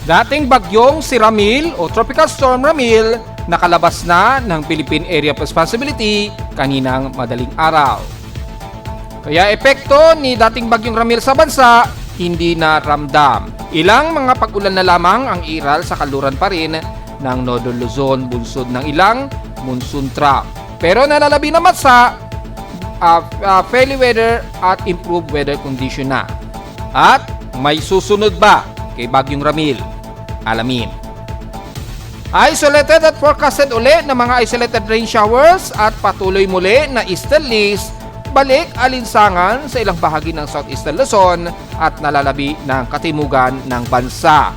Dating bagyong si Ramil o Tropical Storm Ramil nakalabas na ng Philippine Area of Responsibility kaninang madaling araw. Kaya epekto ni dating bagyong Ramil sa bansa hindi na ramdam. Ilang mga pag-ulan na lamang ang iral sa kaluran pa rin ng Northern Luzon bunsod ng ilang monsoon trap. Pero nalalabi naman sa fairly weather at improved weather condition na. At may susunod ba kay bagyong Ramil? Alamin. Isolated at forecasted uli ng mga isolated rain showers at patuloy muli na easterlies balik alinsangan sa ilang bahagi ng southeastern Luzon at nalalabi ng katimugan ng bansa.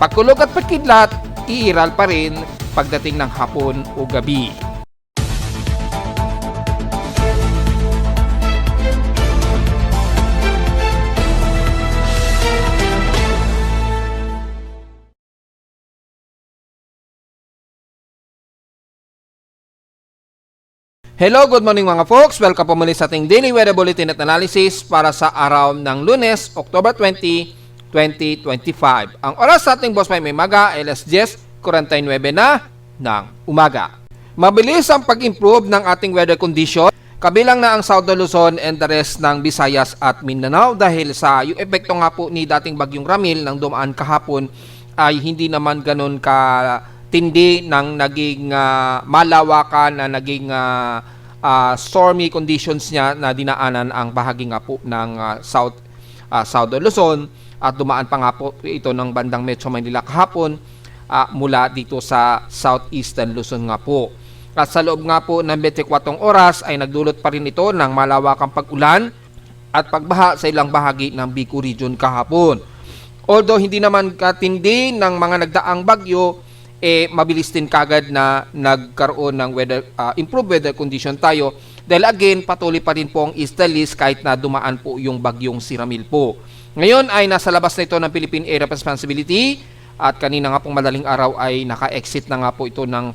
Pagkulog at pagkidlat, iiral pa rin pagdating ng hapon o gabi. Hello, good morning mga folks. Welcome po muli sa ating Daily Weather Bulletin at Analysis para sa araw ng Lunes, October 20, 2025. Ang oras sa ating boss may maga, alas 10:49 na ng umaga. Mabilis ang pag-improve ng ating weather condition, kabilang na ang Southern Luzon and the rest ng Visayas at Mindanao dahil sa yung epekto nga po ni dating bagyong Ramil nang dumaan kahapon ay hindi naman ganun tindi ng naging malawakan na naging stormy conditions niya na dinaanan ang bahagi nga po ng Southern Luzon at dumaan pa nga po ito ng bandang Metro Manila kahapon mula dito sa Southeastern Luzon nga po. At sa loob nga po ng 24 oras ay nagdulot pa rin ito ng malawakang pag-ulan at pagbaha sa ilang bahagi ng Bicol Region kahapon. Although hindi naman katindi ng mga nagdaang bagyo, mabilis din kagad na nagkaroon ng improved weather condition tayo dahil again patuloy pa rin po ang easterlies kahit na dumaan po yung bagyong si Ramil po. Ngayon ay nasa labas na ito ng Philippine Area of Responsibility at kanina nga pong madaling araw ay naka-exit na nga po ito ng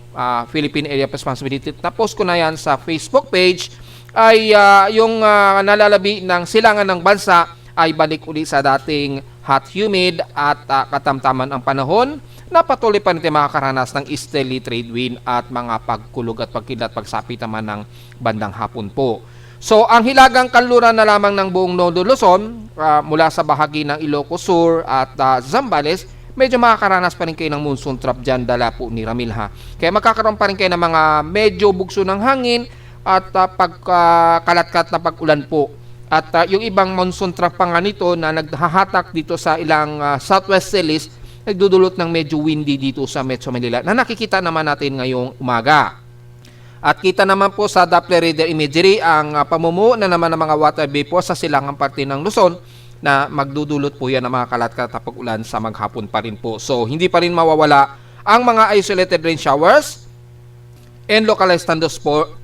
Philippine Area of Responsibility. Napost ko na yan sa Facebook page ay yung nalalabi ng silangan ng bansa ay balik uli sa dating hot, humid at katamtaman ang panahon na patuloy pa natin makakaranas ng easterly trade wind at mga pagkulog at pagkidlat pagsapit naman ng bandang hapon po. So, ang hilagang kanluran na lamang ng buong Northern Luzon mula sa bahagi ng Ilocos Sur at Zambales, medyo makakaranas pa rin kayo ng monsoon trap dyan dala po ni Ramil ha. Kaya magkakaroon pa rin kayo ng mga medyo bugso ng hangin at pagkalatkat na pag-ulan po. At yung ibang monsoon trap pa nga nito na naghahatak dito sa ilang southwest selis, nagdudulot ng medyo windy dito sa Metro Manila na nakikita naman natin ngayong umaga. At kita naman po sa Doppler radar imagery ang pamumuo na naman ng mga water vapor sa silangang parte ng Luzon na magdudulot po yan ng mga kalat-kalat na pag-ulan sa maghapon pa rin po. So, hindi pa rin mawawala ang mga isolated rain showers and localized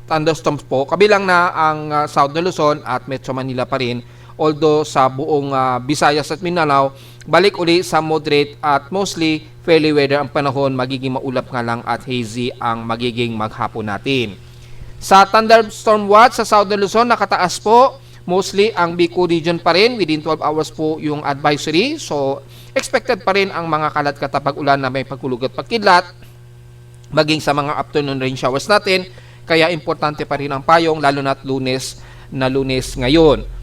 thunderstorms po. Kabilang na ang Southern Luzon at Metro Manila pa rin. Although sa buong Visayas at Mindanao, balik uli sa moderate at mostly fairly weather ang panahon, magiging maulap nga lang at hazy ang magiging maghapon natin. Sa thunderstorm watch sa Southern Luzon, nakataas po mostly ang Bicol region pa rin, within 12 hours po yung advisory. So, expected pa rin ang mga kalat-kalat na pag-ulan na may pagkulog at pagkidlat, maging sa mga afternoon rain showers natin. Kaya importante pa rin ang payong, lalo na't Lunes ngayon.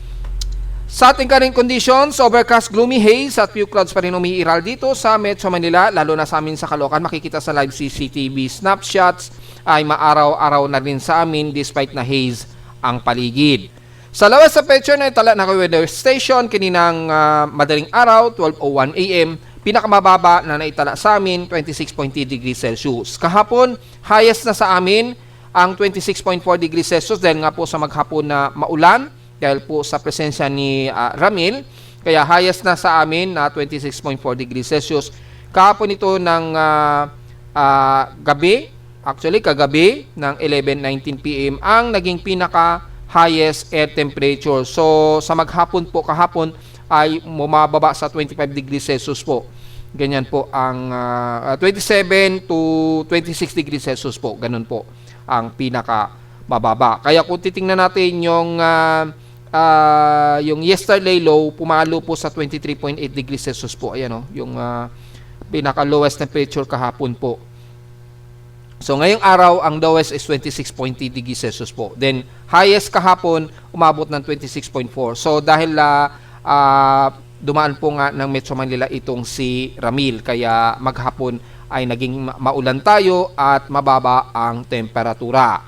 Sa ating current conditions, overcast, gloomy haze at few clouds pa rin umiiral dito sa Metro Manila, lalo na sa amin sa Caloocan. Makikita sa live CCTV snapshots ay maaraw-araw na rin sa amin despite na haze ang paligid. Sa labas sa picture na itala na weather station, kininang madaling araw, 12:01 AM, pinakamababa na naitala sa amin, 26.3 degrees Celsius. Kahapon, highest na sa amin ang 26.4 degrees Celsius dahil nga po sa maghapon na maulan, dahil po sa presensya ni Ramil, kaya highest na sa amin na 26.4 degrees Celsius. Kahapon ito ng gabi, actually kagabi ng 11:19 PM ang naging pinaka highest air temperature. So sa maghapon po kahapon ay bumababa sa 25 degrees Celsius po. Ganyan po ang 27 to 26 degrees Celsius po. Ganun po ang pinaka mababa. Kaya kung titingnan natin yung yesterday low, pumalo po sa 23.8 degrees Celsius po. Ayan, yung pinaka lowest temperature kahapon po. So ngayong araw, ang lowest is 26.3 degrees Celsius po. Then highest kahapon, umabot ng 26.4. So dahil dumaan po nga ng Metro Manila itong si Ramil, kaya maghapon ay naging maulan tayo at mababa ang temperatura.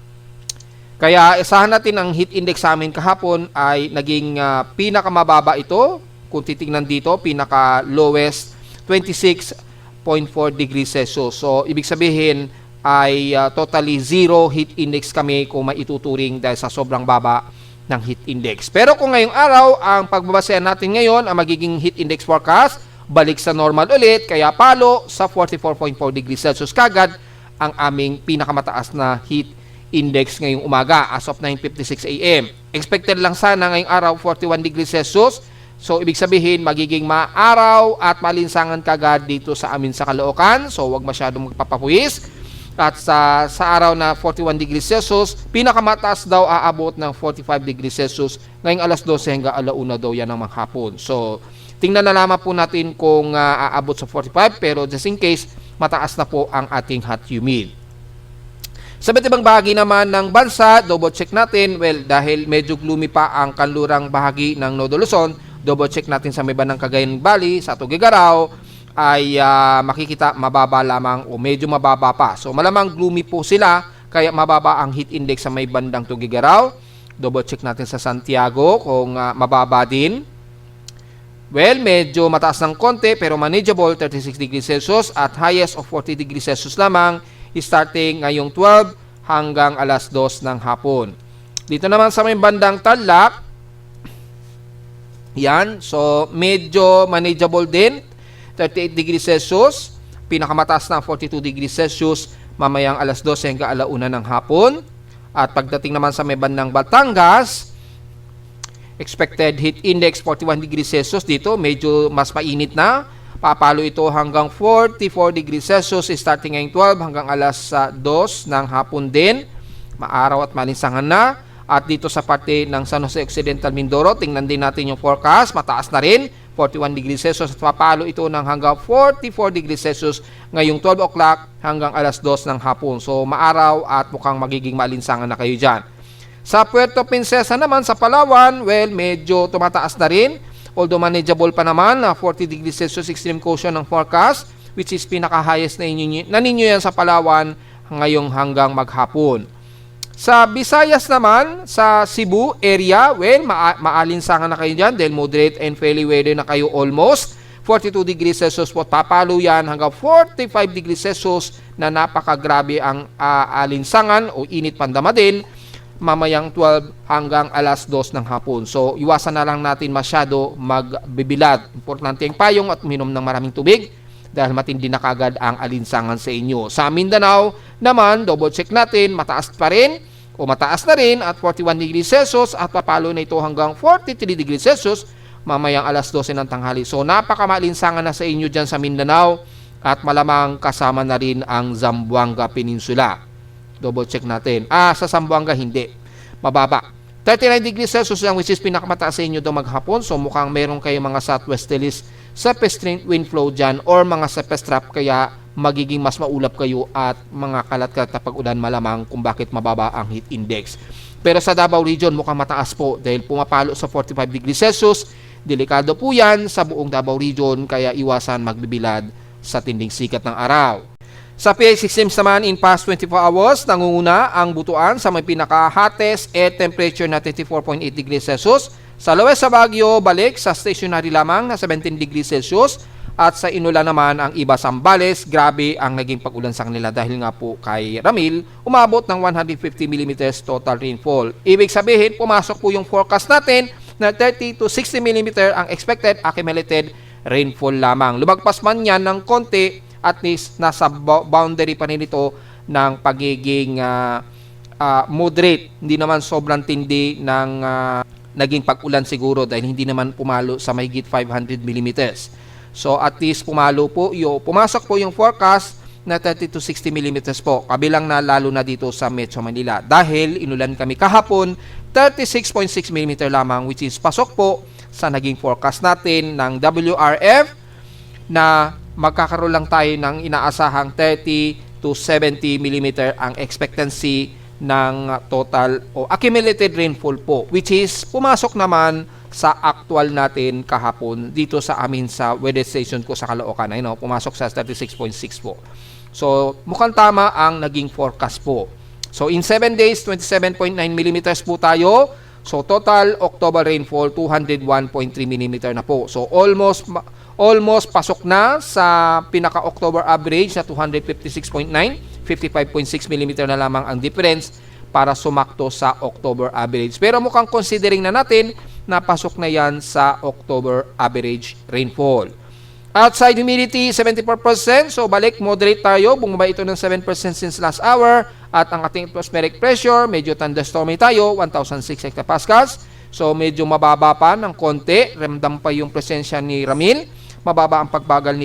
Kaya isahan natin ang heat index sa amin kahapon ay naging pinakamababa ito. Kung titingnan dito, pinaka lowest 26.4 degrees Celsius. So ibig sabihin ay totally zero heat index kami kung maituturing dahil sa sobrang baba ng heat index. Pero kung ngayong araw, ang pagbabasehan natin ngayon, ang magiging heat index forecast, balik sa normal ulit, kaya palo sa 44.4 degrees Celsius kagad ang aming pinakamataas na heat index ngayong umaga as of 9:56 a.m. Expected lang sana ngayong araw 41 degrees Celsius. So ibig sabihin magiging maaraw at malinsangan kagad dito sa amin sa Caloocan. So wag masyadong magpapapuwis. At sa araw na 41 degrees Celsius, pinakamataas daw aabot ng 45 degrees Celsius ngayong alas 12 hanggang alauna daw yan ng maghapon. So, tingnan na lamang po natin kung aabot sa 45, pero just in case, mataas na po ang ating hot humid. Sa iba't ibang bahagi naman ng bansa, double check natin, well, dahil medyo gloomy pa ang kanlurang bahagi ng Nodo Luzon, double check natin sa may bandang Cagayan Valley, sa Tuguegarao, ay makikita mababa lamang o medyo mababa pa. So malamang gloomy po sila, kaya mababa ang heat index sa may bandang Tuguegarao. Double check natin sa Santiago kung mababa din. Well, medyo mataas ng konti pero manageable, 36 degrees Celsius at highest of 40 degrees Celsius lamang starting ngayong 12 hanggang alas 2 ng hapon. Dito naman sa may bandang Tarlac, yan, so medyo manageable din, 38 degrees Celsius, pinakamataas na 42 degrees Celsius mamayang alas 12 hanggang alauna ng hapon. At pagdating naman sa may bandang Batangas, expected heat index 41 degrees Celsius dito, medyo mas mainit na. Papalo ito hanggang 44 degrees Celsius starting ngayong 12 hanggang alas 2 ng hapon din. Maaraw at malinsangan na. At dito sa parte ng San Jose Occidental, Mindoro, tingnan din natin yung forecast, mataas na rin, 41 degrees Celsius at papalo ito ng hanggang 44 degrees Celsius ngayong 12 o'clock hanggang alas 2 ng hapon. So maaraw at mukhang magiging malinsangan na kayo dyan. Sa Puerto Princesa naman sa Palawan, well, medyo tumataas na rin, although manageable pa naman na 40 degrees Celsius extreme caution ng forecast, which is pinaka-highest na ninyo yan sa Palawan ngayong hanggang maghapon. Sa Visayas naman, sa Cebu area, well, maalinsangan na kayo dyan dahil moderate and fairly weather na kayo almost. 42 degrees Celsius po, papalo yan hanggang 45 degrees Celsius na napakagrabe ang alinsangan o init pandama din mamayang 12 hanggang alas 2 ng hapon. So, iwasan na lang natin masyado magbibilad. Importante ang payong at uminom ng maraming tubig dahil matindi na kagad ang alinsangan sa inyo. Sa Mindanao naman, double check natin, mataas pa rin o mataas na rin at 41 degrees Celsius at papalo na ito hanggang 43 degrees Celsius mamayang alas 12 ng tanghali. So napakamalinsangan na sa inyo dyan sa Mindanao at malamang kasama na rin ang Zamboanga Peninsula. Double check natin. Sa Zamboanga hindi. Mababa. 39 degrees Celsius lang which is pinakamataas sa inyo daw maghapon. So mukhang meron kayo mga southwesterlies sa pestrant wind flow dyan or mga surface trap kaya magiging mas maulap kayo at mga kalat-kalat na pag-ulan malamang kung bakit mababa ang heat index. Pero sa Davao Region mukhang mataas po dahil pumapalo sa 45 degrees Celsius. Delikado po yan sa buong Davao Region kaya iwasan magbibilad sa tinding sikat ng araw. Sa PA systems naman in past 24 hours, nangunguna ang Butuan sa may pinaka-hottest air temperature na 34.8 degrees Celsius. Sa lowest sa Baguio, balik sa stationary lamang na 17 degrees Celsius. At sa Inulan naman ang iba Zambales, grabe ang naging pag-ulan sa kanila dahil nga po kay Ramil, umabot ng 150 mm total rainfall. Ibig sabihin, pumasok po yung forecast natin na 30 to 60 mm ang expected accumulated rainfall lamang. Lumagpas man yan ng konti, at least nasa boundary pa rin ito ng pagiging moderate. Hindi naman sobrang tindi ng naging pag-ulan siguro dahil hindi naman pumalo sa mahigit 500 mm. So at least pumasok po yung forecast na 30 to 60 mm po. Kabilang na lalo na dito sa Metro Manila. Dahil inulan kami kahapon, 36.6 mm lamang which is pasok po sa naging forecast natin ng WRF na magkakaroon lang tayo ng inaasahang 30 to 70 mm ang expectancy ng total o accumulated rainfall po, which is pumasok naman sa actual natin kahapon dito sa amin sa weather station ko sa Caloocan. Ayun, pumasok sa 36.6 po. So, mukhang tama ang naging forecast po. So, in 7 days, 27.9 mm po tayo. So, total October rainfall, 201.3 mm na po. So, almost pasok na sa pinaka-October average na 256.9, 55.6 mm na lamang ang difference para sumakto sa October average. Pero mukhang considering na natin na pasok na yan sa October average rainfall. Outside humidity, 74%. So, balik, moderate tayo. Bumaba ito ng 7% since last hour. At ang ating atmospheric pressure, medyo thunderstormy tayo, 1,006 hectopascals. So, medyo mababa pa ng konti. Ramdam pa yung presensya ni Ramil. Mabagal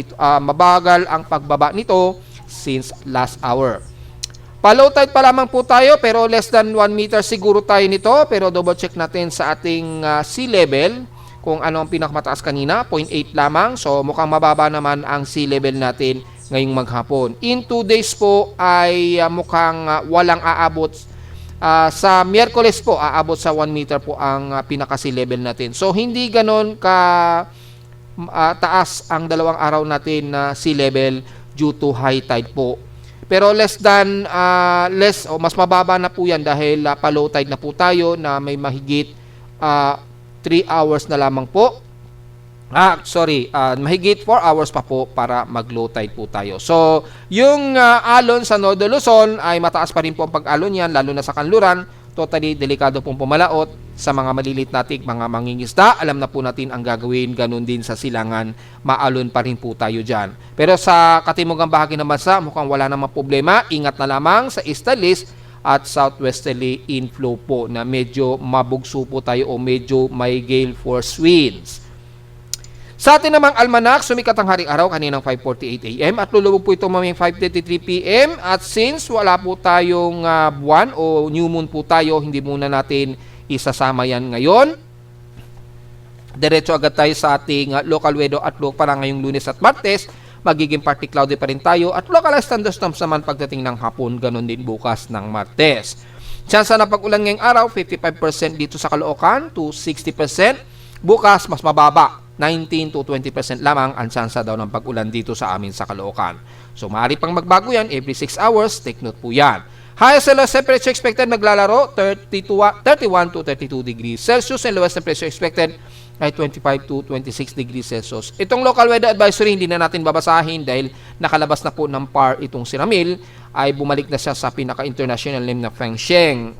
ang pagbaba nito since last hour. Pa-low tide pa lamang po tayo, pero less than 1 meter siguro tayo nito. Pero double check natin sa ating sea level kung ano ang pinakamataas kanina, 0.8 lamang. So, mukhang mababa naman ang sea level natin ngayong maghapon. In 2 days po ay mukhang walang aabot. Sa Miyerkules po, aabot sa 1 meter po ang pinaka-sea level natin. So, hindi ganon ka taas ang dalawang araw natin na sea level due to high tide po. Pero mas mababa na po yan dahil pa-low tide na po tayo na may mahigit 3 hours na lamang po. Mahigit 4 hours pa po para mag-low tide po tayo. So, yung alon sa Northern Luzon ay mataas pa rin po ang pag-alon yan, lalo na sa kanluran. Totally delikado pong pumalaot sa mga malilit nating mga mangingisda. Alam na po natin ang gagawin, ganun din sa silangan, maalon pa rin po tayo dyan. Pero sa katimugang bahagi ng bansa, mukhang wala namang problema. Ingat na lamang sa easterlies at southwesterly inflow po na medyo mabugso po tayo o medyo may gale force winds. Sa atin namang almanak, sumikat ang haring araw kaninang 5:48 AM at lulubog po ito mamayang 5:33 PM. At since wala po tayong buwan o new moon po tayo, hindi muna natin isasama yan ngayon. Diretso agad tayo sa ating local weather outlook para ngayong Lunes at Martes. Magiging partly cloudy pa rin tayo at localized thunderstorms naman pagdating ng hapon, ganun din bukas ng Martes. Tsansa na pag-ulan ngayong araw, 55% dito sa Caloocan to 60%. Bukas, mas mababa, 19 to 20% lamang ang tsansa daw ng pag-ulan dito sa amin sa Caloocan. So, maaari pang magbago yan every 6 hours. Take note po yan. Highest and lowest temperature expected naglalaro 31 to 32 degrees Celsius and lowest temperature expected ay 25 to 26 degrees Celsius. Itong local weather advisory hindi na natin babasahin dahil nakalabas na po ng PAR itong si Ramil, ay bumalik na siya sa pinaka-international name na Fengsheng.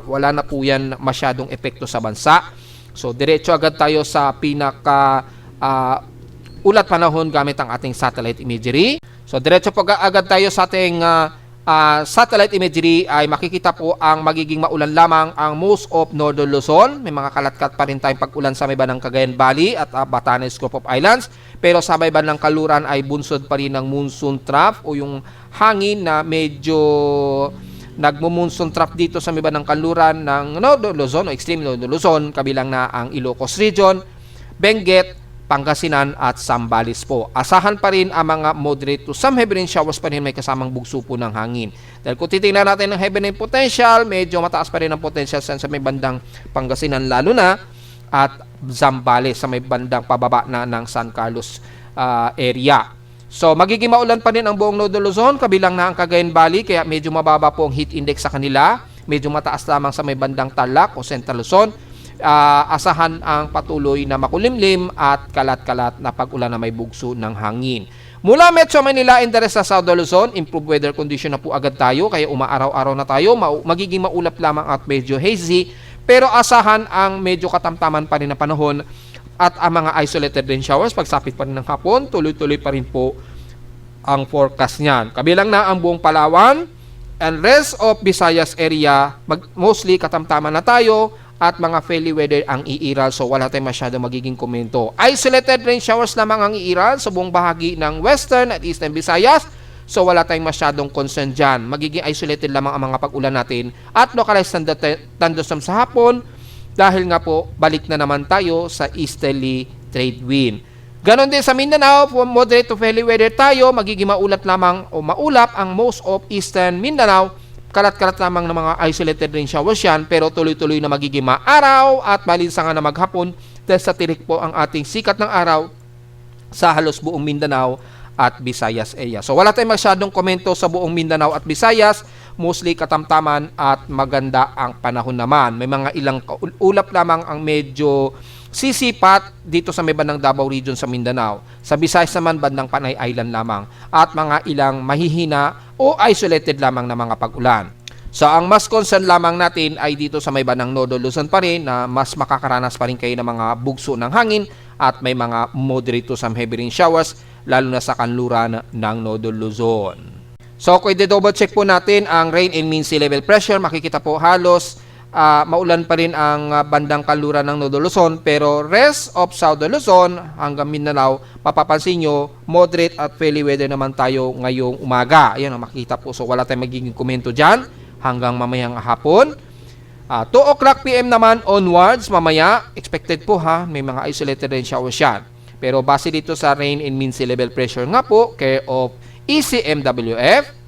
Wala na po yan masyadong epekto sa bansa. So, diretso agad tayo sa pinaka ulat panahon gamit ang ating satellite imagery. So, diretso po agad tayo sa ating satellite imagery ay makikita po ang magiging maulan lamang ang most of Northern Luzon. May mga kalatkat pa rin tayong pag-ulan sa may bandang Cagayan Valley at Batanes Group of Islands. Pero sa may bandang Kaluran ay bunsod pa rin ng monsoon trough o yung hangin na medyo nagmo-monsoon trough dito sa may bandang Kaluran ng Northern Luzon o extreme Northern Luzon, kabilang na ang Ilocos Region, Benguet, Pangasinan at Zambales po. Asahan pa rin ang mga moderate to some heavy rain showers pa rin may kasamang bugso po ng hangin. Dahil kung titingnan natin ng heavy rain potential, medyo mataas pa rin ang potential sa may bandang Pangasinan lalo na at Zambales sa may bandang pababa na ng San Carlos area. So, magiging maulan pa rin ang buong Northern Luzon, kabilang na ang Cagayan Valley, kaya medyo mababa po ang heat index sa kanila. Medyo mataas lamang sa may bandang Tarlac o Central Luzon. Asahan ang patuloy na makulimlim at kalat-kalat na pag-ulan na may bugso ng hangin. Mula Metro Manila and the rest sa Southern Luzon, improved weather condition na po agad tayo, kaya umaaraw-araw na tayo, magiging maulap lamang at medyo hazy, pero asahan ang medyo katamtaman pa rin na panahon at ang mga isolated rain showers pagsapit pa rin ng hapon, tuloy-tuloy pa rin po ang forecast niyan. Kabilang na ang buong Palawan and rest of Visayas area, mostly katamtaman na tayo at mga fairly weather ang iiral, so wala tayong masyado magiging komento. Isolated rain showers lamang ang iiral sa buong bahagi ng Western at Eastern Visayas, so wala tayong masyadong concern dyan. Magiging isolated lamang ang mga pag-ulan natin at localized thunderstorms sa hapon dahil nga po balik na naman tayo sa easterly trade wind. Ganon din sa Mindanao, moderate to heavy weather tayo, magiging maulap lamang o maulap ang most of eastern Mindanao. Kalat-kalat lamang ng mga isolated rain showers yan, pero tuloy-tuloy na magiging maaraw at malinsangan na maghapon dahil sa tirik po ang ating sikat ng araw sa halos buong Mindanao at Visayas area. So wala tayong masyadong komento sa buong Mindanao at Visayas, mostly katamtaman at maganda ang panahon naman. May mga ilang ulap lamang ang medyo sisipat dito sa may bandang Davao region sa Mindanao. Sa Visayas naman bandang Panay Island lamang at mga ilang mahihina o isolated lamang na mga pag-ulan. So ang mas concern lamang natin ay dito sa may bandang Nodo Luzon pa rin na mas makakaranas pa rin kayo ng mga bugso ng hangin at may mga moderate to some heavy rain showers lalo na sa kanluran ng Nodo Luzon. So kung i-double check po natin ang rain and mean sea level pressure, makikita po halos maulan pa rin ang bandang kanluran ng Nodo Luzon, pero rest of South Luzon hanggang Mindanao, mapapansin nyo, moderate at fairly weather naman tayo ngayong umaga. Ayan ang makikita po. So wala tayong magiging komento dyan hanggang mamayang hapon. 2 o'clock PM naman onwards, mamaya, expected po may mga isolated rain showers yan. Pero base dito sa rain and mean sea level pressure nga po, care of ECMWF,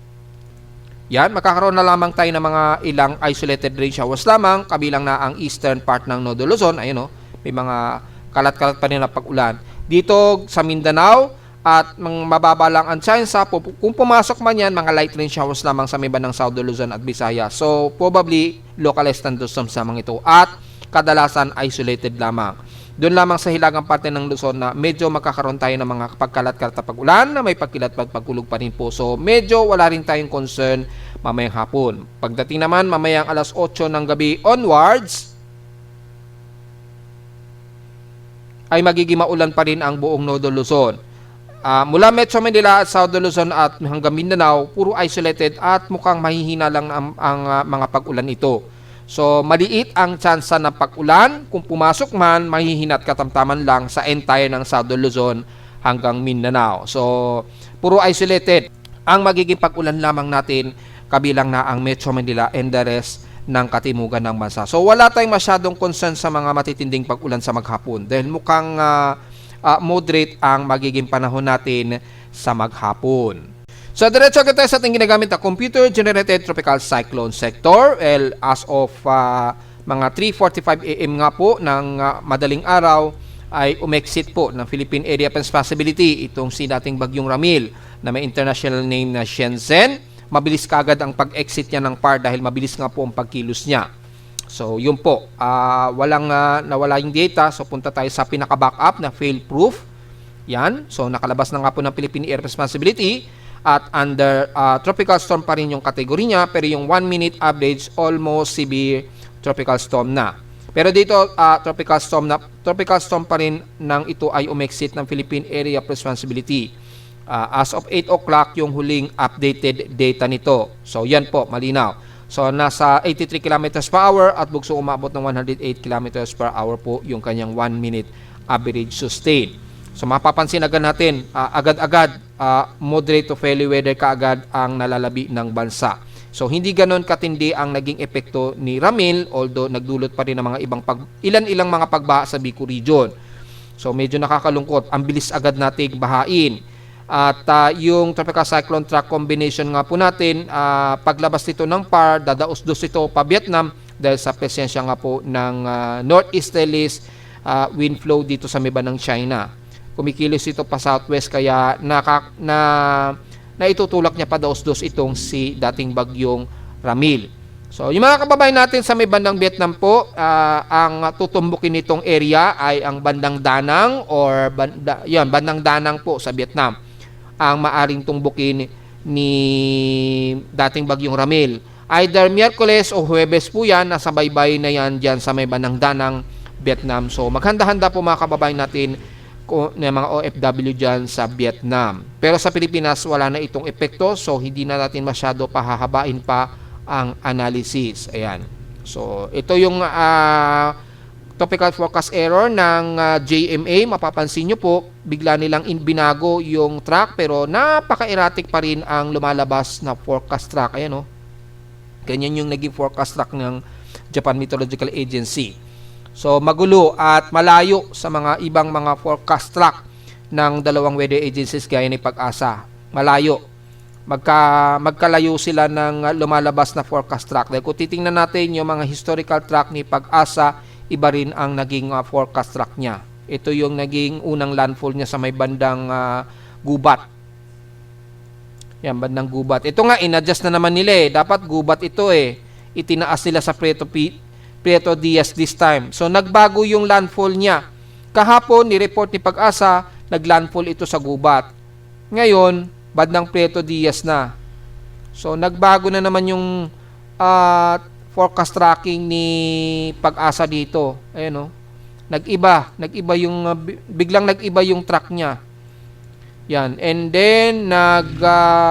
yan, makakaroon na lamang tayo ng mga ilang isolated rain showers lamang, kabilang na ang eastern part ng Nodo Luzon. Ayun may mga kalat-kalat pa rin na pag-ulan. Dito sa Mindanao, at mababa lang ang chance kung pumasok man yan, mga light rain showers lamang sa may bandang South Luzon at Visayas. So, probably, localized thunderstorms lamang ito at kadalasan isolated lamang. Doon lamang sa hilagang parte ng Luzon na medyo makakaroon tayo ng mga pagkalat-kalat na pag-ulan na may pagkilat at pagkulog pa rin po. So, medyo wala rin tayong concern mamayang hapon. Pagdating naman, mamayang alas 8 ng gabi onwards, ay magiging maulan pa rin ang buong Nodo Luzon. Mula Metro Manila at South Luzon at hanggang Mindanao, puro isolated at mukhang mahihina lang ang mga pag-ulan ito. So, maliit ang tsansa ng pag-ulan. Kung pumasok man, mahihina at katamtaman lang sa entire ng South Luzon hanggang Mindanao. So, puro isolated ang magiging pag-ulan lamang natin, kabilang na ang Metro Manila and the rest ng katimugan ng bansa. So, wala tayong masyadong concern sa mga matitinding pag-ulan sa maghapon dahil mukhang moderate ang magiging panahon natin sa maghapon. So, diretso agad tayo sa ating ginagamit na computer-generated tropical cyclone sector. Well, as of mga 3:45 AM nga po ng madaling araw ay umexit po ng Philippine Area of Responsibility itong si dating bagyong Ramil na may international name na Shenzhen. Mabilis kagad ang pag-exit niya ng PAR dahil mabilis nga po ang pagkilos niya. So, yun po. Walang nawala yung data. So, punta tayo sa pinaka-backup na fail-proof. Yan. So, nakalabas na nga po ng Philippine Area of Responsibility. At under tropical storm pa rin yung kategory niya, pero yung 1 minute average almost severe tropical storm na. Pero dito tropical storm pa rin nang ito ay umexit ng Philippine Area of Responsibility. As of 8 o'clock yung huling updated data nito. So yan po, malinaw. So nasa 83 km per hour at bugso umabot ng 108 km per hour po yung kanyang 1 minute average sustain. So mapapansin agad natin, agad-agad moderate to fairly weather kaagad ang nalalabi ng bansa. So hindi ganoon katindi ang naging epekto ni Ramil, although nagdulot pa rin ng mga ilan-ilang mga pagbaha sa Bicol region. So medyo nakakalungkot, ang bilis agad nating bahain. At yung tropical cyclone track combination nga po natin, paglabas nito ng PAR, dadaos-dos ito pa Vietnam dahil sa presensya nga po ng northeasterlies wind flow dito sa miba ng China. Kumikilos ito pa southwest kaya naitutulak niya pa daos-dos itong si dating bagyong Ramil. So, yung mga kababayan natin sa may bandang Vietnam po, ang tutumbukin nitong area ay ang bandang Danang or bandang Danang po sa Vietnam. Ang maaring tumbukin ni dating bagyong Ramil. Either Miyerkules o Huwebes po yan, nasa baybay na yan dyan sa may bandang Danang, Vietnam. So, maghanda-handa po mga kababayan natin ng mga OFW dyan sa Vietnam. Pero sa Pilipinas, wala na itong epekto. So, hindi na natin masyado pahahabain pa ang analysis. Ayan. So, ito yung topical forecast error ng JMA. Mapapansin nyo po, bigla nilang binago yung track pero napaka-erratic pa rin ang lumalabas na forecast track. Ayan o. Ganyan yung naging forecast track ng Japan Meteorological Agency. So, magulo at malayo sa mga ibang mga forecast track. ng dalawang weather agencies gaya ni Pag-asa. Malayo. Magkalayo sila ng lumalabas na forecast track. Dahil kung titingnan natin yung mga historical track ni Pag-asa, iba rin ang naging forecast track niya. Ito yung naging unang landfall niya sa may bandang Gubat. Yan, bandang Gubat. Ito nga, in-adjust na naman nila eh. Dapat Gubat ito eh. Itinaas nila sa Prieto Diaz this time. So, nagbago yung landfall niya. Kahapon, ni-report ni Pag-asa, naglandfall ito sa Gubat. Ngayon, bandang Prieto Diaz na. So, nagbago na naman yung forecast tracking ni Pag-asa dito. Ayan o. Nag-iba yung, biglang nag-iba yung track niya. Yan. And then,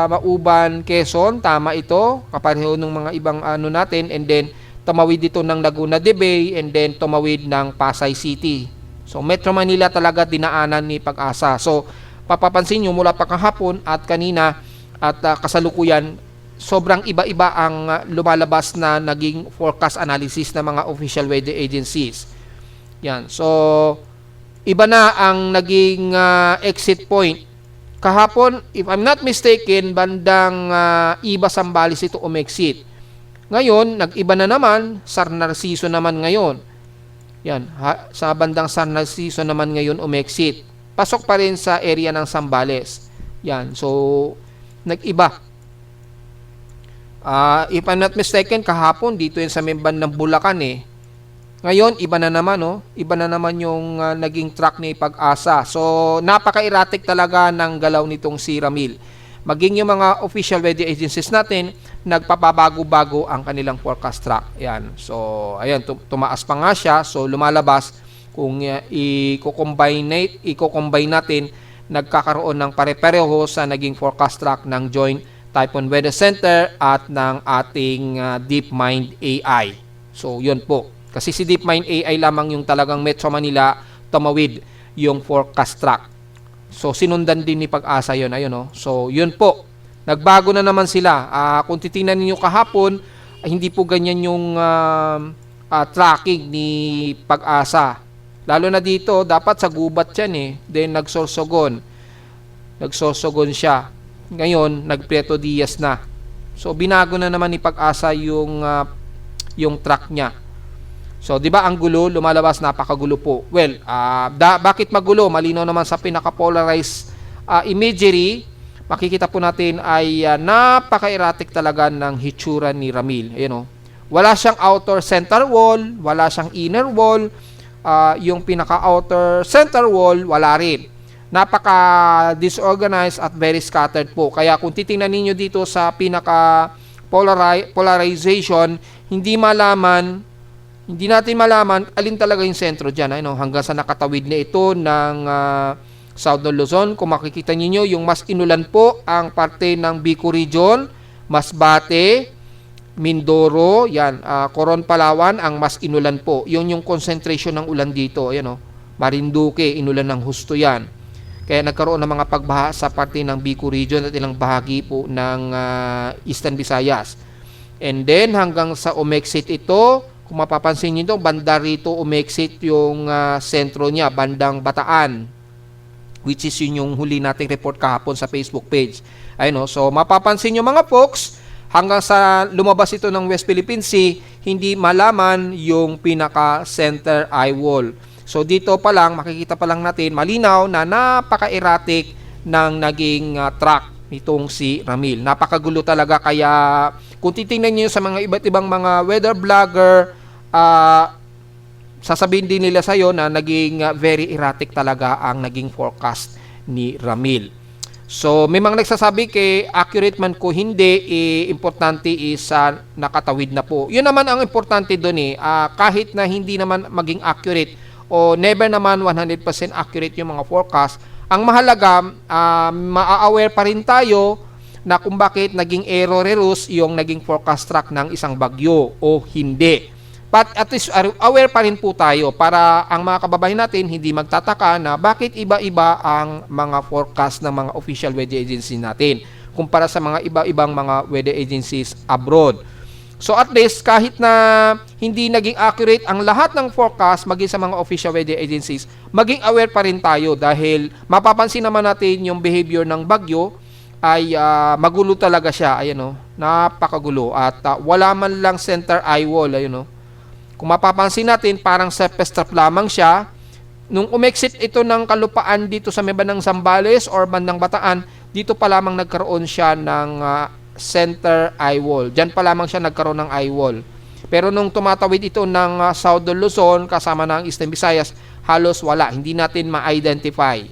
Mauban, Quezon. Tama ito. Kapareho ng mga ibang natin. And then, tumawid dito ng Laguna de Bay. And then, tumawid ng Pasay City. So, Metro Manila talaga dinaanan ni Pag-asa. So, papapansin nyo mula pa kahapon at kanina at kasalukuyan, sobrang iba-iba ang lumalabas na naging forecast analysis ng mga official weather agencies. Yan. So, iba na ang naging exit point. Kahapon, if I'm not mistaken, bandang Iba Zambales ito umexit. Ngayon, nag-iba na naman, San Narciso naman ngayon. Yan, sa bandang San Narciso naman ngayon umexit. Pasok pa rin sa area ng Zambales. Yan, so nag-iba. If I'm not mistaken, kahapon dito yun sa may bandang Bulacan eh. Ngayon, iba na naman, no? Iba na naman yung naging track ni Pag-asa. So, napaka-erratic talaga ng galaw nitong si Ramil. Maging yung mga official weather agencies natin, nagpapabago-bago ang kanilang forecast track. Ayan. So, ayan, tumaas pa nga siya. So, lumalabas kung i-combine natin, nagkakaroon ng pare-pareho sa naging forecast track ng Joint Typhoon Weather Center at ng ating DeepMind AI. So, yun po. Kasi si DeepMind AI lamang yung talagang Metro Manila tumawid yung forecast track. So, sinundan din ni Pag-asa yun. Ayun, no? So, yun po. Nagbago na naman sila. Kung titingnan niyo kahapon, hindi po ganyan yung tracking ni Pag-asa. Lalo na dito, dapat sa Gubat yan eh. Then, nagsorsogon. Nagsorsogon siya. Ngayon, nag-Prieto Diaz na. So, binago na naman ni Pag-asa yung track niya. So, di ba ang gulo, lumalabas, napakagulo po. Well, bakit magulo? Malinaw naman sa pinaka-polarized imagery. Makikita po natin ay napaka-erratic talaga ng hitsura ni Ramil. Ayan o. Wala siyang outer center wall, wala siyang inner wall. Yung pinaka-outer center wall, wala rin. Napaka-disorganized at very scattered po. Kaya kung titingnan ninyo dito sa pinaka-polarization, hindi natin malaman alin talaga yung sentro dyan. Ano, hanggang sa nakatawid na ito ng Southern Luzon. Kung makikita niyo yung mas inulan po ang parte ng Bicol Region, Masbate, Mindoro, yan, Coron, Palawan, ang mas inulan po. Yun yung concentration ng ulan dito. Ayan, Marinduque, inulan ng husto yan. Kaya nagkaroon ng mga pagbaha sa parte ng Bicol Region at ilang bahagi po ng Eastern Visayas. And then hanggang sa umexit ito, kung mapapansin niyo, banda rito umexit yung sentro niya, bandang Bataan, which is yun yung huli nating report kahapon sa Facebook page. Ayun, so mapapansin niyo mga folks, hanggang sa lumabas ito ng West Philippine Sea, hindi malaman yung pinaka-center eye wall. So dito pa lang, makikita pa lang natin, malinaw na napaka-erratic ng naging track nitong si Ramil. Napakagulo talaga, kaya kung titingnan niyo sa mga iba't ibang mga weather vlogger, sasabihin din nila sa iyo na naging very erratic talaga ang naging forecast ni Ramil. So, may mga nagsasabi kay accurate man ko hindi, importante is nakatawid na po. Yun naman ang importante doon kahit na hindi naman maging accurate o never naman 100% accurate yung mga forecast, ang mahalaga, maa-aware pa rin tayo na kung bakit naging error-errors yung naging forecast track ng isang bagyo o hindi. But at least aware pa rin po tayo para ang mga kababayan natin hindi magtataka na bakit iba-iba ang mga forecast ng mga official weather agency natin kumpara sa mga iba-ibang mga weather agencies abroad. So at least kahit na hindi naging accurate ang lahat ng forecast maging sa mga official weather agencies, maging aware pa rin tayo dahil mapapansin naman natin yung behavior ng bagyo ay magulo talaga siya. Ayan, napakagulo at wala man lang center eye wall. Ayun, kung mapapansin natin parang surface trap lamang siya. Nung umexit ito ng kalupaan dito sa may bandang Zambales or bandang Bataan, dito pa lamang nagkaroon siya ng center eye wall. Diyan pa lamang siya nagkaroon ng eye wall. Pero nung tumatawid ito ng Southern Luzon kasama ng Eastern Visayas, halos wala. Hindi natin ma-identify.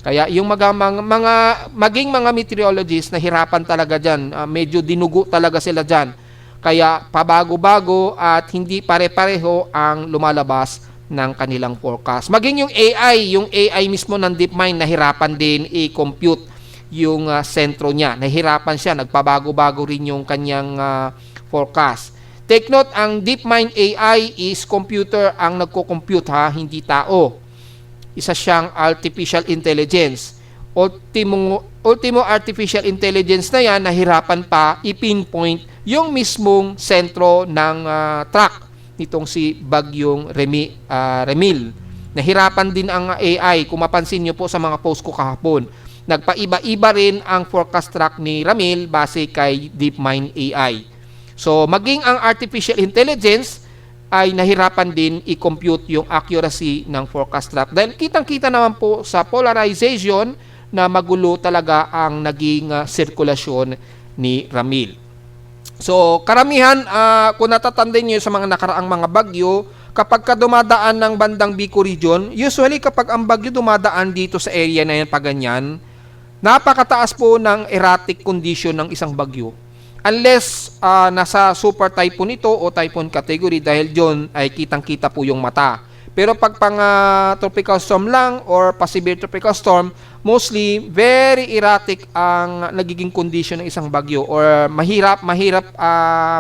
Kaya yung maging mga meteorologists nahirapan talaga diyan. Medyo dinugo talaga sila diyan. Kaya pabago-bago at hindi pare-pareho ang lumalabas ng kanilang forecast. Maging yung AI mismo ng DeepMind nahirapan din i-compute yung sentro niya. Nahirapan siya, nagpabago-bago rin yung kanyang forecast. Take note, ang DeepMind AI is computer ang nagko-compute hindi tao. Isa siyang artificial intelligence. Ultimo artificial intelligence na yan, nahirapan pa i-pinpoint yung mismong sentro ng track nitong si Bagyong Remil. Nahirapan din ang AI. Kung mapansin nyo po sa mga post ko kahapon, nagpaiba-iba rin ang forecast track ni Ramil base kay DeepMind AI. So, maging ang artificial intelligence ay nahirapan din i-compute yung accuracy ng forecast track. Dahil kitang-kita naman po sa polarization na magulo talaga ang naging sirkulasyon ni Ramil. So, karamihan, kung natatandaan nyo sa mga nakaraang mga bagyo, kapag ka dumadaan ng bandang Bicol region, usually kapag ang bagyo dumadaan dito sa area na yan paganyan, napakataas po ng erratic condition ng isang bagyo. Unless nasa super typhoon ito o typhoon category dahil dyan ay kitang-kita po yung mata. Pero pag pang tropical storm lang or pa-severe tropical storm, mostly very erratic ang nagiging condition ng isang bagyo or mahirap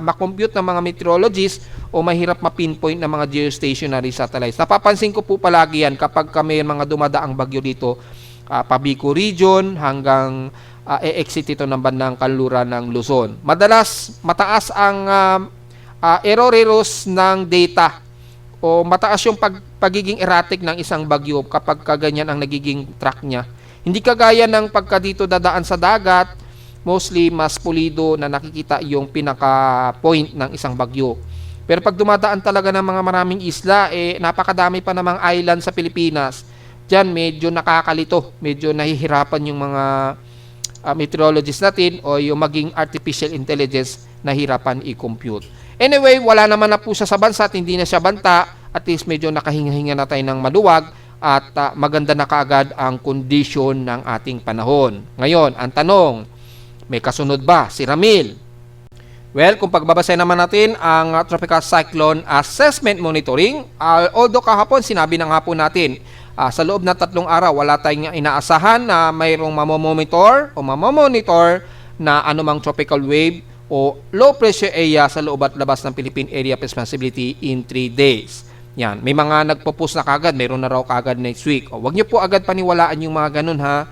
makompute ng mga meteorologists o mahirap mapinpoint ng mga geostationary satellites. Napapansin ko po palagi yan kapag may mga dumadaang bagyo dito, Pabico region hanggang e-exit ito ng bandang kanluran ng Luzon. Madalas mataas ang errors ng data o mataas yung pagiging erratic ng isang bagyo kapag kaganyan ang nagiging track niya. Hindi kagaya ng pagka dito dadaan sa dagat, mostly mas pulido na nakikita yung pinaka-point ng isang bagyo. Pero pag dumadaan talaga ng mga maraming isla, napakadami pa namang island sa Pilipinas. Diyan medyo nakakalito, medyo nahihirapan yung mga meteorologists natin o yung maging artificial intelligence nahirapan i-compute. Anyway, wala naman na po siya sa bansa at hindi na siya banta. At least medyo nakahinga-hinga na tayo ng maluwag at maganda na kaagad ang kondisyon ng ating panahon. Ngayon, ang tanong, may kasunod ba si Ramil? Well, kung pagbabasa naman natin ang Tropical Cyclone Assessment Monitoring, although kahapon sinabi na nga po natin, sa loob ng 3 araw, wala tayong inaasahan na mayroong mamomonitor na anumang tropical wave o low pressure area sa loob at labas ng Philippine Area of Responsibility in 3 days. Yan, may mga nagpo-post na kagad, mayroon na raw kagad next week. Huwag niyo po agad paniwalaan yung mga ganun ha.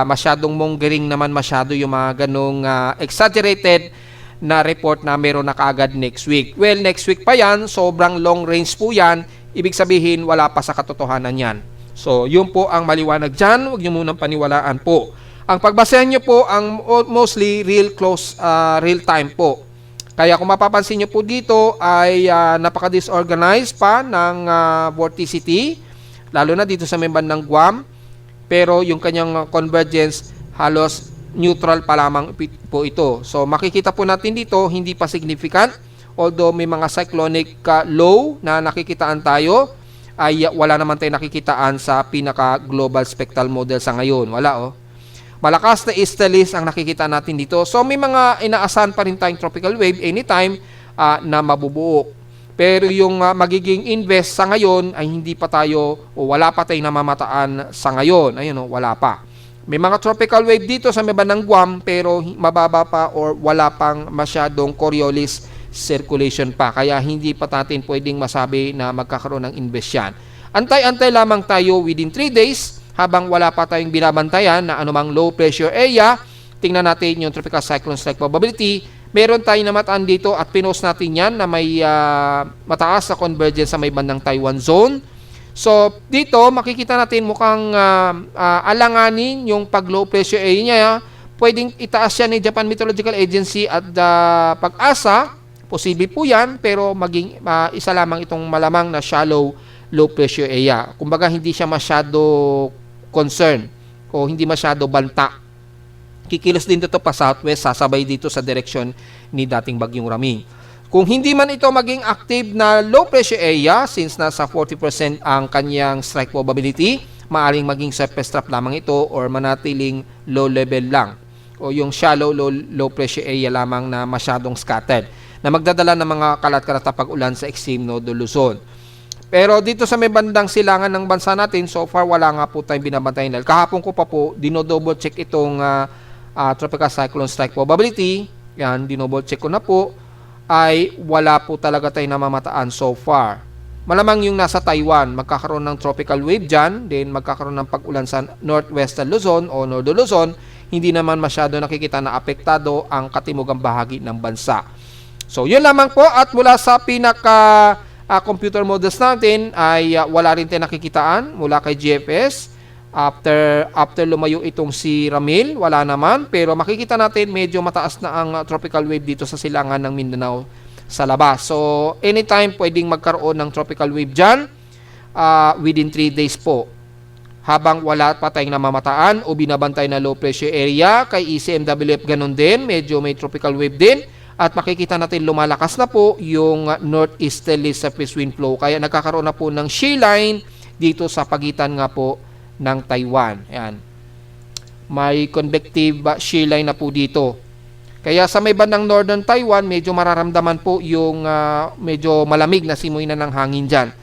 Masyadong mongering naman masyado yung mga ganung exaggerated na report na meron na kaagad next week. Well, next week pa yan, sobrang long range po yan. Ibig sabihin, wala pa sa katotohanan yan. So, yun po ang maliwanag dyan. Huwag nyo munang paniwalaan po. Ang pagbasehan nyo po, ang mostly real time po. Kaya kung mapapansin nyo po dito, ay napaka-disorganized pa ng vorticity, lalo na dito sa may bandang Guam. Pero yung kanyang convergence, halos neutral pa lamang po ito. So makikita po natin dito, hindi pa significant. Although may mga cyclonic low na nakikitaan tayo, ay wala naman tayo nakikitaan sa pinaka-global spectral model sa ngayon. Wala Malakas na easterlies ang nakikita natin dito. So may mga inaasahan pa rin tayong tropical wave anytime na mabubuo. Pero yung magiging invest sa ngayon ay hindi pa tayo o wala pa tayong namamataan sa ngayon. Ayun wala pa. May mga tropical wave dito sa may bandang Guam pero mababa pa or wala pang masyadong Coriolis circulation pa. Kaya hindi pa natin pwedeng masabi na magkakaroon ng invest yan. Antay-antay lamang tayo within 3 days habang wala pa tayong binabantayan na anumang low pressure area. Tingnan natin yung tropical cyclone strike probability. meron tayo namataan dito at pinost natin yan na may mataas na convergence sa may bandang Taiwan zone. So, dito makikita natin mukhang alanganin yung pag-low pressure area niya. Pwedeng itaas yan ni Japan Meteorological Agency at Pag-asa. Posible po yan, pero maging isa lamang itong malamang na shallow low pressure area. Kumbaga, hindi siya masyado concern o hindi masyado banta. Kikilos din dito pa southwest, sasabay dito sa direksyon ni dating Bagyong Raming. Kung hindi man ito maging active na low pressure area, since nasa 40% ang kanyang strike probability, maaring maging surface trap lamang ito or manatiling low level lang o yung shallow low pressure area lamang na masyadong scattered na magdadala ng mga kalat-kalat na pag-ulan sa extreme Northern Luzon. Pero dito sa may bandang silangan ng bansa natin, so far wala nga po tayong binabantayan. Kahapon ko pa po, dinodouble check itong tropical cyclone strike probability. Yan, dinouble check ko na po. Ay wala po talaga tayong namamataan so far. Malamang yung nasa Taiwan, magkakaroon ng tropical wave dyan, then magkakaroon ng pag-ulan sa northwestern Luzon o Northern Luzon, hindi naman masyado nakikita na apektado ang katimugang bahagi ng bansa. So yun lamang po, at mula sa computer models natin ay wala rin tayo nakikitaan mula kay GFS. After lumayo itong si Ramil, wala naman, pero makikita natin medyo mataas na ang tropical wave dito sa silangan ng Mindanao sa labas. So anytime pwedeng magkaroon ng tropical wave dyan within 3 days po. Habang wala pa tayong namamataan o binabantay na low pressure area, kay ECMWF ganun din, medyo may tropical wave din. At makikita natin lumalakas na po yung northeasterly surface wind flow. Kaya nagkakaroon na po ng shear line dito sa pagitan nga po ng Taiwan. Ayan. May convective shear line na po dito. Kaya sa may bandang northern Taiwan, medyo mararamdaman po yung medyo malamig na simoy na ng hangin dyan.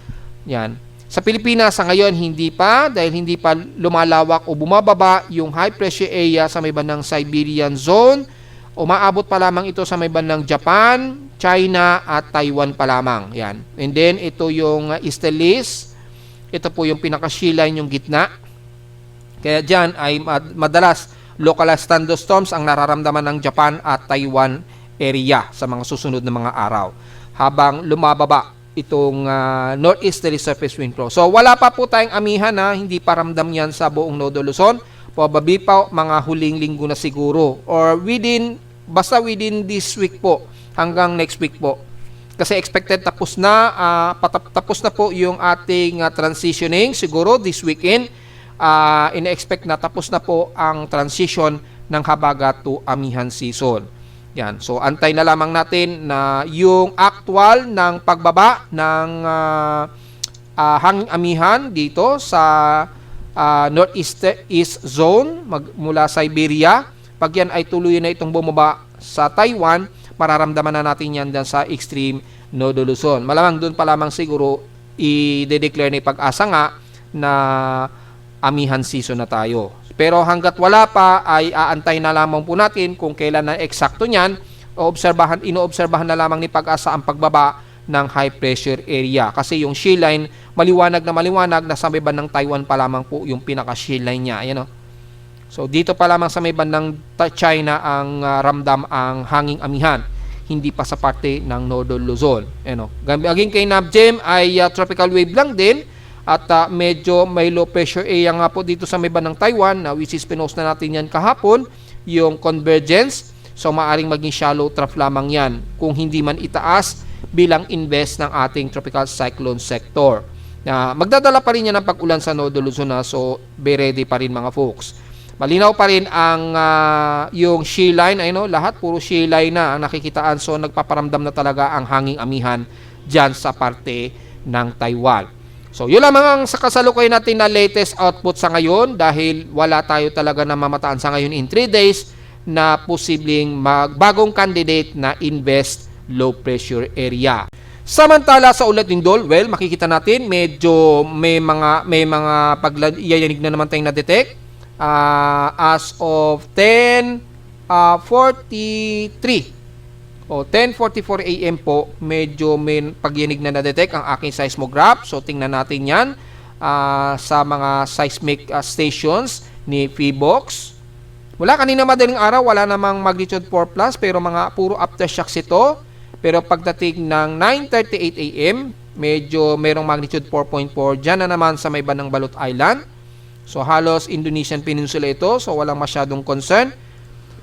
Yan. Sa Pilipinas, sa ngayon, hindi pa, dahil hindi pa lumalawak o bumababa yung high pressure area sa may bandang Siberian zone. Umaabot pa lamang ito sa may bandang Japan, China at Taiwan pa lamang. Yan. And then ito yung easterlies. Ito po yung pinaka-shear line yung gitna. Kaya dyan ay madalas localized thunderstorms ang nararamdaman ng Japan at Taiwan area sa mga susunod na mga araw. Habang lumababa itong northeasterly surface wind flow. So wala pa po tayong amihan na hindi pa ramdam yan sa buong Northern Luzon. Probably pa mga huling linggo na siguro or basta within this week po hanggang next week po. Kasi expected tapos na po yung ating transitioning siguro this weekend. Ina-expect na tapos na po ang transition ng habagat to amihan season. Yan. So antay na lamang natin na yung actual ng pagbaba ng hanging amihan dito sa northeast east zone mula Siberia. Pag yan ay tuloy na itong bumaba sa Taiwan, mararamdaman na natin yan dyan sa extreme Northern Luzon. Malamang doon pa lamang siguro i-declare ni Pag-asa nga na amihan season na tayo. Pero hanggat wala pa ay aantay na lamang po natin kung kailan na eksakto niyan. Inoobserbahan na lamang ni Pag-asa ang pagbaba ng high pressure area. Kasi yung shear line, maliwanag na sa may bandang Taiwan pa lamang po yung pinaka-shear line niya. Ayan o. So dito pa lamang sa may bandang China ang ramdam ang hanging amihan. Hindi pa sa parte ng Northern Luzon. Ayan o. Aging kay NABGEM ay tropical wave lang din. At medyo may low pressure area nga po dito sa may bandang Taiwan, which is pinost na natin yan kahapon, yung convergence. So maaring maging shallow trough lamang yan kung hindi man itaas bilang invest ng ating tropical cyclone sector. Magdadala pa rin yan ng pag-ulan sa Northern Luzon, so be ready pa rin mga folks. Malinaw pa rin ang yung shear line, lahat puro shear line na ang nakikitaan, so nagpaparamdam na talaga ang hanging amihan dyan sa parte ng Taiwan. So yun lamang ang sa kasalukuyan natin na latest output sa ngayon, dahil wala tayo talaga na mamataan sa ngayon in 3 days na posibleng magbagong candidate na invest low pressure area. Samantala sa ulat lindol, well, makikita natin medyo may mga pagyayanig na naman tayong na-detect. As of 10:43 o 10:44 AM po, medyo may pagyanig na na-detect ang aking seismograph. So tingnan natin yan sa mga seismic stations ni PHIVOLCS. Mula kanina madaling araw, wala namang magnitude 4 plus, pero mga puro aftershocks ito. Pero pagdating ng 9:38 AM, medyo merong magnitude 4.4 dyan na naman sa may bandang Balut Island. So halos Indonesian Peninsula ito, so walang masyadong concern.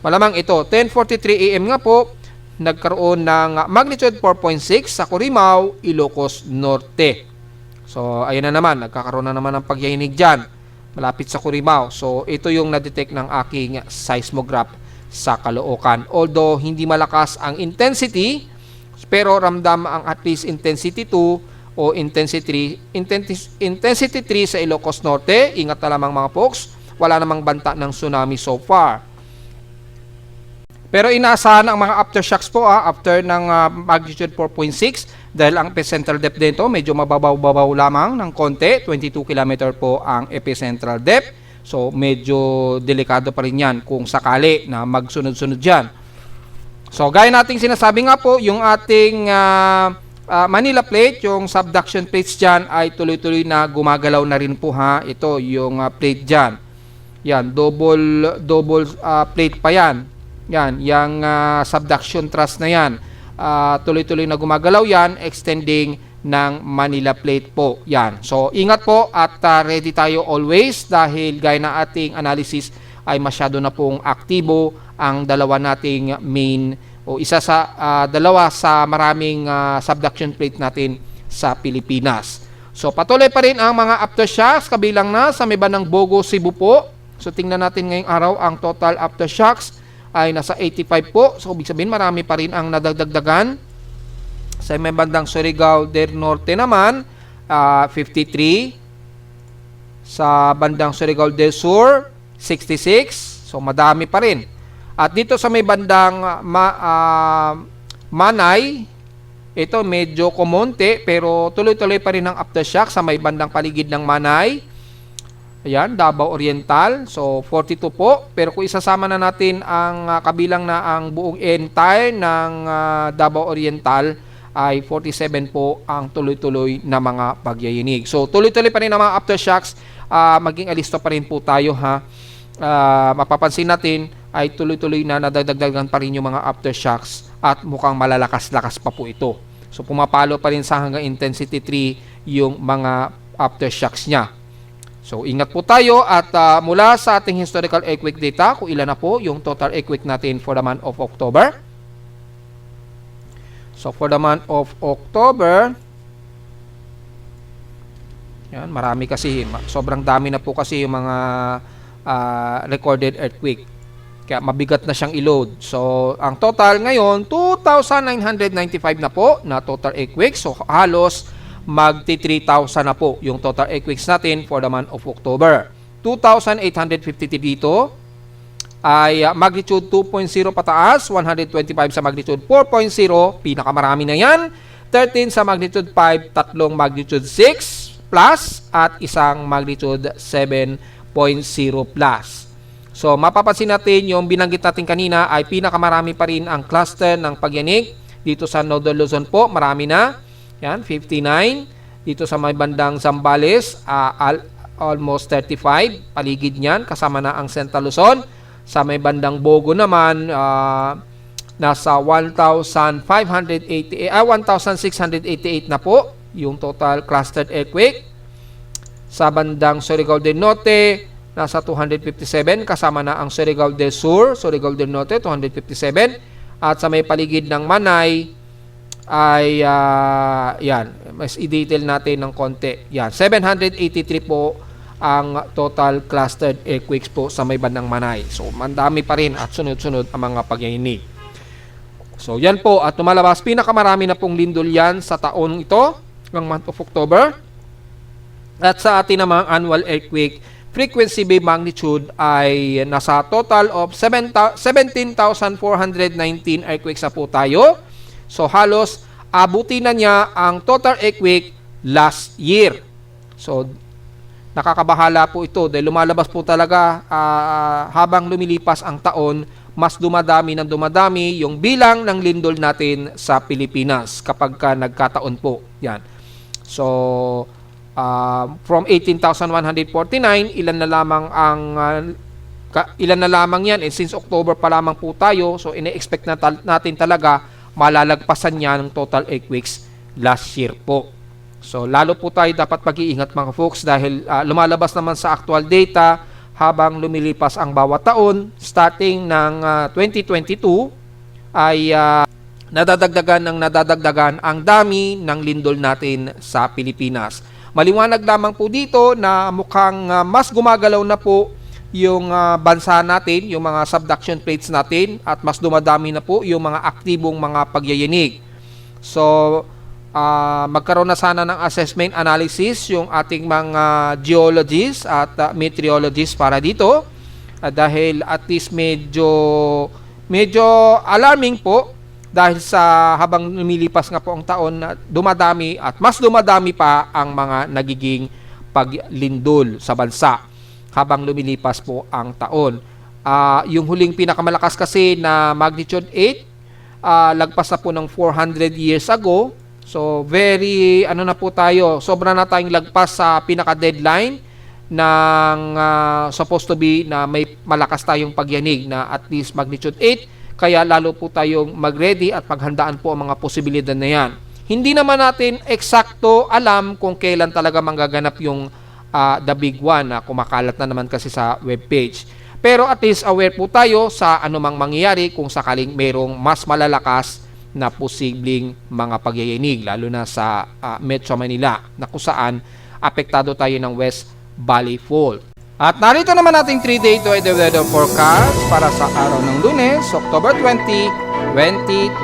Malamang ito, 10:43 AM nga po, nagkaroon ng magnitude 4.6 sa Corimao, Ilocos Norte. So ayun na naman, nagkakaroon na naman ng pagyayinig dyan, malapit sa Corimao. So ito yung na-detect ng aking seismograph sa Caloocan. Although hindi malakas ang intensity, pero ramdam ang at least intensity 2 o intensity 3 sa Ilocos Norte. Ingat na lamang mga folks, wala namang banta ng tsunami so far. Pero inaasahan ang mga aftershocks po after ng magnitude 4.6 dahil ang epicentral depth dito medyo mababaw-babaw lamang ng konti, 22 km po ang epicentral depth. So medyo delikado pa rin yan kung sakali na magsunod-sunod dyan. So gaya nating sinasabi nga po, yung ating Manila plate, yung subduction plates dyan ay tuloy-tuloy na gumagalaw na rin po Ito yung plate dyan. Yan, double plate pa yan. Yan, yung subduction thrust na yan. Tuloy-tuloy na gumagalaw yan, extending ng Manila plate po. Yan. So, ingat po at ready tayo always dahil gaya na ating analysis ay masyado na pong aktibo ang dalawa nating main o isa sa dalawa sa maraming subduction plate natin sa Pilipinas. So, patuloy pa rin ang mga aftershocks kabilang na sa may bandang Bogo, Cebu po. So, tingnan natin ngayong araw ang total aftershocks ay nasa 85 po. So, ibig sabihin marami pa rin ang nadagdagdagan. Sa may bandang Surigao del Norte naman, 53. Sa bandang Surigao del Sur, 66. So, madami pa rin. At dito sa may bandang Manay, ito medyo kumonte pero tuloy-tuloy pa rin ang aftershock sa may bandang paligid ng Manay. Ayan, Davao Oriental. So, 42 po. Pero kung isasama na natin ang kabilang na ang buong entire ng Davao Oriental, ay 47 po ang tuloy-tuloy na mga pagyayinig. So, tuloy-tuloy pa rin ang mga aftershocks. Maging alisto pa rin po tayo mapapansin natin ay tuloy-tuloy na nadagdagan pa rin yung mga aftershocks at mukhang malalakas-lakas pa po ito. So, pumapalo pa rin sa hanggang intensity 3 yung mga aftershocks niya. So, ingat po tayo at mula sa ating historical earthquake data, kung ilan na po yung total earthquake natin for the month of October. So, for the month of October, yan, marami kasi, sobrang dami na po kasi yung mga recorded earthquake. Kaya mabigat na siyang i-load. So, ang total ngayon, 2,995 na po na total earthquake. So, halos magti-3,000 na po yung total earthquakes natin for the month of October. 2,853 dito ay magnitude 2.0 pataas, 125 sa magnitude 4.0, pinakamarami na yan. 13 sa magnitude 5, tatlong magnitude 6 plus at isang magnitude 7.0 plus. So, mapapansin natin yung binanggit natin kanina ay pinakamarami pa rin ang cluster ng pagyanig. Dito sa Northern Luzon po, marami na. Yan, 59. Dito sa may bandang Zambales, almost 35. Paligid niyan, kasama na ang Central Luzon. Sa may bandang Bogo naman, nasa 1,688 na po yung total clustered earthquake. Sa bandang Surigao del Norte, nasa 257, kasama na ang Surigao del Sur, Surigao del Norte, 257. At sa may paligid ng Manay, ay yan, mas i-detail natin ng konti. Yan, 783 po ang total clustered earthquakes po sa may bandang Manay. So, mandami pa rin at sunod-sunod ang mga pagyayinig. So, yan po at tumalabas. Pinakamarami na pong lindol yan sa taon ito, ng month of October. At sa atin namang annual earthquake frequency by magnitude ay nasa total of 17,419 earthquakes na po tayo. So, halos abutin na niya ang total earthquake last year. So, nakakabahala po ito dahil lumalabas po talaga habang lumilipas ang taon, mas dumadami ng dumadami yung bilang ng lindol natin sa Pilipinas kapag nagkataon po. Yan. So, from 18,149, ilan na lamang ang ilan na lamang yan, since October pa lamang po tayo, so ine-expect natin talaga malalagpasan niya ng total earthquakes last year po. So lalo po tayo dapat mag-iingat mga folks dahil lumalabas naman sa actual data habang lumilipas ang bawat taon, starting ng 2022 ay nadadagdagan ang dami ng lindol natin sa Pilipinas. Maliwanag lamang po dito na mukhang mas gumagalaw na po yung bansa natin, yung mga subduction plates natin, at mas dumadami na po yung mga aktibong mga pagyayinig. So magkaroon na sana ng assessment analysis yung ating mga geologists at meteorologists para dito, dahil at least medyo alarming po dahil sa habang lumilipas nga po ang taon na dumadami at mas dumadami pa ang mga nagiging paglindol sa bansa habang lumilipas po ang taon. Yung huling pinakamalakas kasi na magnitude 8 lagpas na po ng 400 years ago. So very na po tayo, sobra na tayong lagpas sa pinaka-deadline ng supposed to be na may malakas tayong pagyanig na at least magnitude 8, kaya lalo po tayong mag-ready at paghandaan po ang mga posibilidad na yan. Hindi naman natin eksakto alam kung kailan talaga manggaganap yung the big one na kumakalat na naman kasi sa webpage. Pero at least aware po tayo sa anumang mangyayari kung sakaling merong mas malalakas na posibleng mga pagyayinig, lalo na sa Metro Manila na kung saan apektado tayo ng West Valley Fault. At narito naman ating 3-day weather forecast para sa araw ng Lunes, October 20, 2025.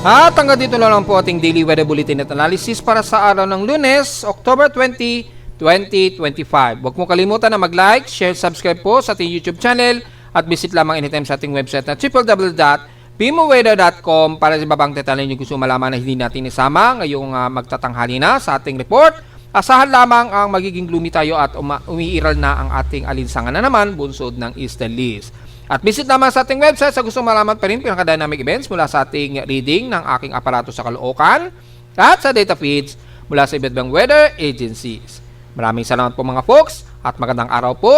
At hanggang dito na lang po ating daily weather bulletin at analysis para sa araw ng Lunes, October 20, 2025. Huwag mo kalimutan na mag-like, share, subscribe po sa ating YouTube channel at visit lamang anytime sa ating website na www.bimoweather.com para sa babang detalye nyo gusto malaman na hindi natin isama ngayong magtatanghali na sa ating report. Asahan lamang ang magiging gloomy tayo at umiiral na ang ating alinsangan na naman bunsod ng easterlies. At visit naman sa ating website sa gustong malaman pa rin pinaka-dynamic events mula sa ating reading ng aking aparato sa Caloocan at sa data feeds mula sa iba't ibang weather agencies. Maraming salamat po mga folks at magandang araw po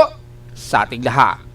sa ating lahat.